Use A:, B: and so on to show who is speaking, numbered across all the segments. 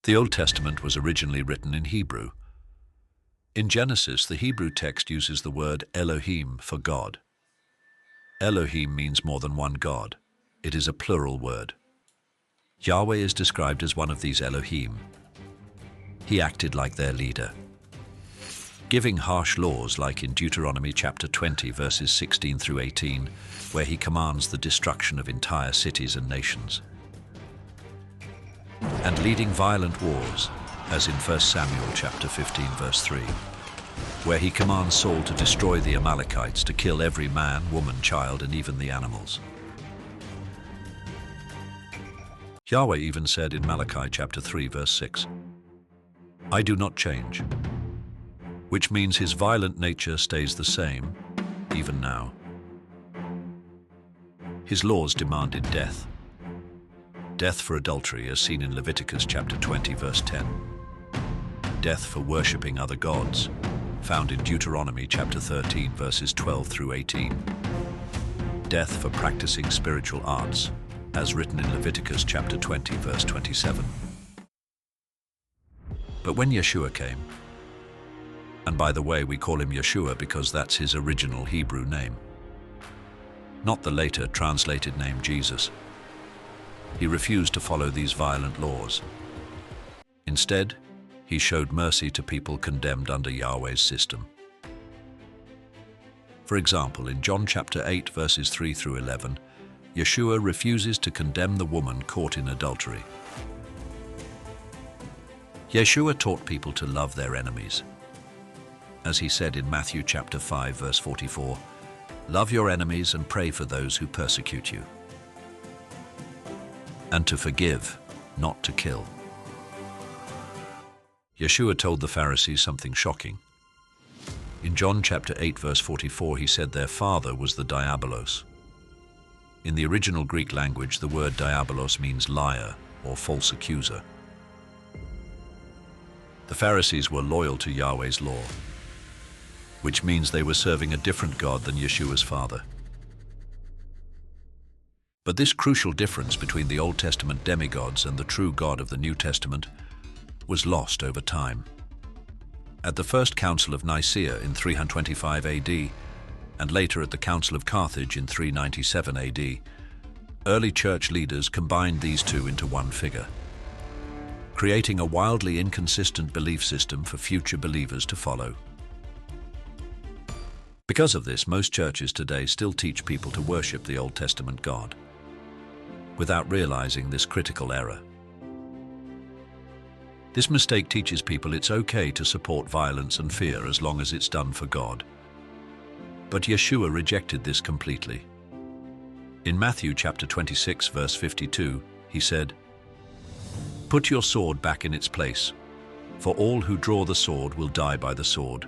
A: The Old Testament was originally written in Hebrew. In Genesis, the Hebrew text uses the word Elohim for God. Elohim means more than one God. It is a plural word. Yahweh is described as one of these Elohim. He acted like their leader, giving harsh laws like in Deuteronomy chapter 20 verses 16 through 18, where he commands the destruction of entire cities and nations, and leading violent wars, as in 1 Samuel chapter 15 verse 3, where he commands Saul to destroy the Amalekites, to kill every man, woman, child, and even the animals. Yahweh even said in Malachi chapter 3 verse 6, "I do not change," which means his violent nature stays the same, even now. His laws demanded death. Death for adultery, as seen in Leviticus chapter 20 verse 10. Death for worshipping other gods, found in Deuteronomy chapter 13 verses 12 through 18. Death for practicing spiritual arts, as written in Leviticus chapter 20 verse 27. But when Yeshua came, and by the way, we call him Yeshua because that's his original Hebrew name, not the later translated name Jesus, he refused to follow these violent laws. Instead, he showed mercy to people condemned under Yahweh's system. For example, in John chapter 8 verses 3 through 11, Yeshua refuses to condemn the woman caught in adultery. Yeshua taught people to love their enemies. As he said in Matthew chapter 5 verse 44, "Love your enemies and pray for those who persecute you." And to forgive, not to kill. Yeshua told the Pharisees something shocking. In John chapter 8 verse 44, he said their father was the Diabolos. In the original Greek language, the word Diabolos means liar or false accuser. The Pharisees were loyal to Yahweh's law, which means they were serving a different God than Yeshua's father. But this crucial difference between the Old Testament demigods and the true God of the New Testament was lost over time. At the First Council of Nicaea in 325 AD, and later at the Council of Carthage in 397 AD, early church leaders combined these two into one figure, creating a wildly inconsistent belief system for future believers to follow. Because of this, most churches today still teach people to worship the Old Testament God, without realizing this critical error. This mistake teaches people it's okay to support violence and fear as long as it's done for God. But Yeshua rejected this completely. In Matthew chapter 26 verse 52, he said, "Put your sword back in its place, for all who draw the sword will die by the sword."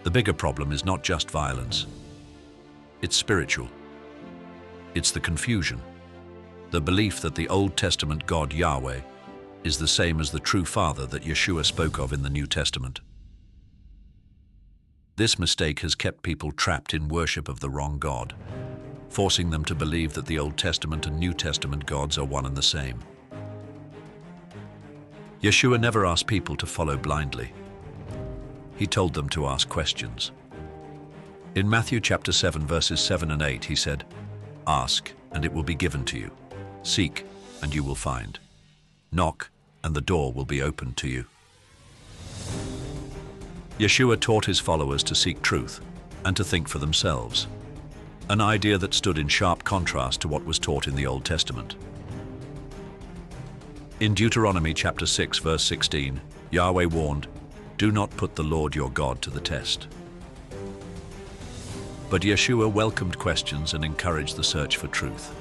A: The bigger problem is not just violence. It's spiritual. It's the confusion, the belief that the Old Testament God Yahweh is the same as the true Father that Yeshua spoke of in the New Testament. This mistake has kept people trapped in worship of the wrong God, forcing them to believe that the Old Testament and New Testament gods are one and the same. Yeshua never asked people to follow blindly. He told them to ask questions. In Matthew chapter 7 verses 7 and 8, he said, "Ask, and it will be given to you. Seek, and you will find. Knock, and the door will be opened to you." Yeshua taught his followers to seek truth and to think for themselves, an idea that stood in sharp contrast to what was taught in the Old Testament. In Deuteronomy chapter 6 verse 16, Yahweh warned, "Do not put the Lord your God to the test." But Yeshua welcomed questions and encouraged the search for truth.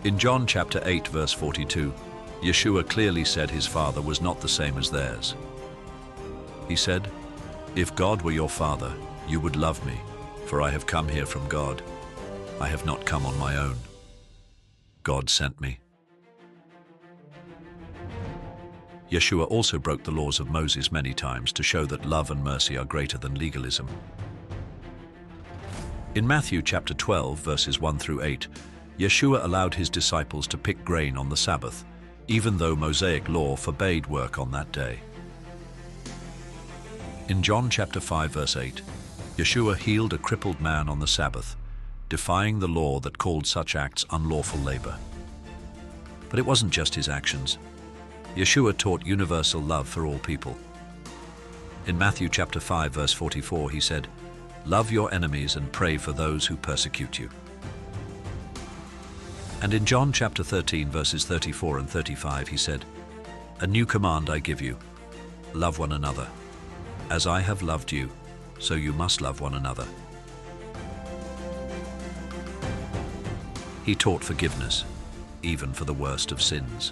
A: In John chapter 8 verse 42, Yeshua clearly said his Father was not the same as theirs. He said, "If God were your Father, you would love me, for I have come here from God. I have not come on my own. God sent me." Yeshua also broke the laws of Moses many times to show that love and mercy are greater than legalism. In Matthew chapter 12 verses 1 through 8, Yeshua allowed his disciples to pick grain on the Sabbath, even though Mosaic law forbade work on that day. In John chapter 5 verse 8, Yeshua healed a crippled man on the Sabbath, defying the law that called such acts unlawful labor. But it wasn't just his actions. Yeshua taught universal love for all people. In Matthew chapter 5 verse 44 he said, "Love your enemies and pray for those who persecute you." And in John chapter 13 verses 34 and 35 he said, "A new command I give you, love one another. As I have loved you, so you must love one another." He taught forgiveness, even for the worst of sins.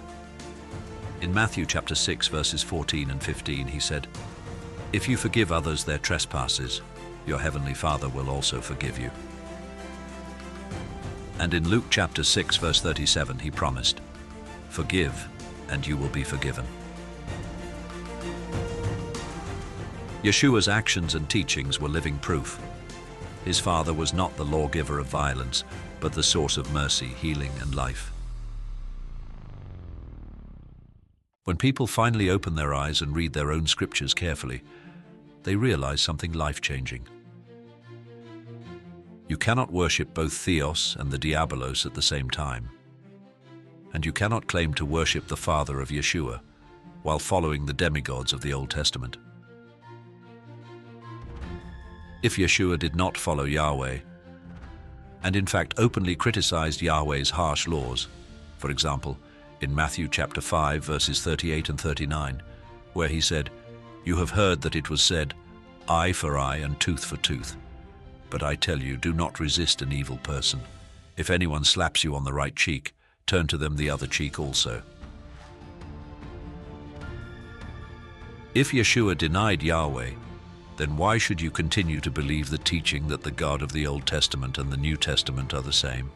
A: In Matthew chapter 6 verses 14 and 15 he said, "If you forgive others their trespasses, your heavenly Father will also forgive you." And in Luke chapter 6 verse 37 he promised, "Forgive, and you will be forgiven." Yeshua's actions and teachings were living proof. His Father was not the lawgiver of violence, but the source of mercy, healing, and life. When people finally open their eyes and read their own scriptures carefully, they realize something life-changing. You cannot worship both Theos and the Diabolos at the same time. And you cannot claim to worship the Father of Yeshua while following the demigods of the Old Testament. If Yeshua did not follow Yahweh, and in fact openly criticized Yahweh's harsh laws, for example, in Matthew chapter 5 verses 38 and 39, where he said, "You have heard that it was said, eye for eye and tooth for tooth. But I tell you, do not resist an evil person. If anyone slaps you on the right cheek, turn to them the other cheek also." If Yeshua denied Yahweh, then why should you continue to believe the teaching that the God of the Old Testament and the New Testament are the same?